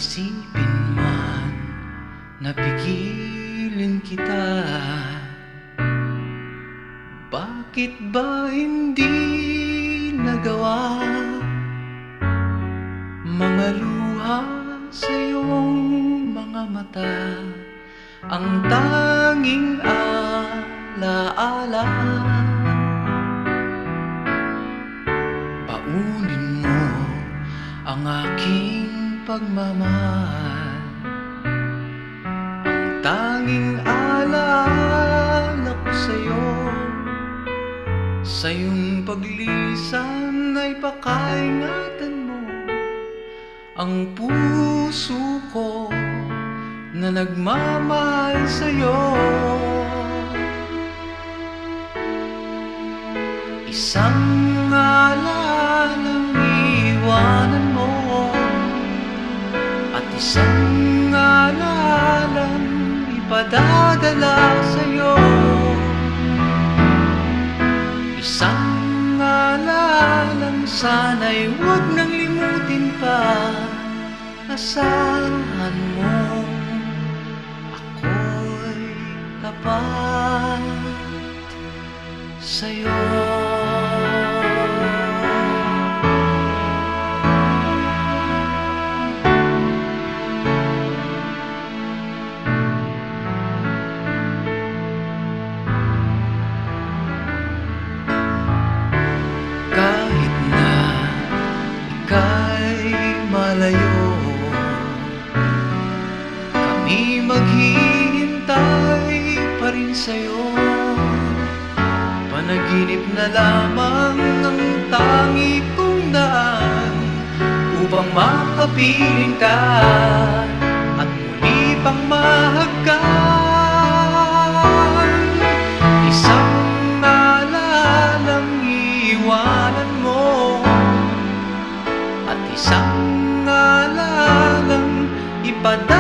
Isipin man na pigilin kita, bakit ba hindi nagawa? Mga luha sa iyong mga mata, ang tanging alaala. Baunin mo ang aking pagmamahal, ang tanging alaala ko sa'yo. Sa iyong paglisan ay pakaingatan mo ang puso ko na nagmamahal sa'yo. Isang alalang iwanan mo at isang alalang ipadadala sa'yo. Isang alalang sana'y huwag nang limutin pa. Asahan mo ako'y tapat sa'yo. Kahit na ika'y malayo, kami maghihintay pa rin sa'yo. Panaginip na lamang ang tangi kong daan upang makapiling ka at muli pang mahagkan. Isang alalang iwanan mo at isang alalang ipadala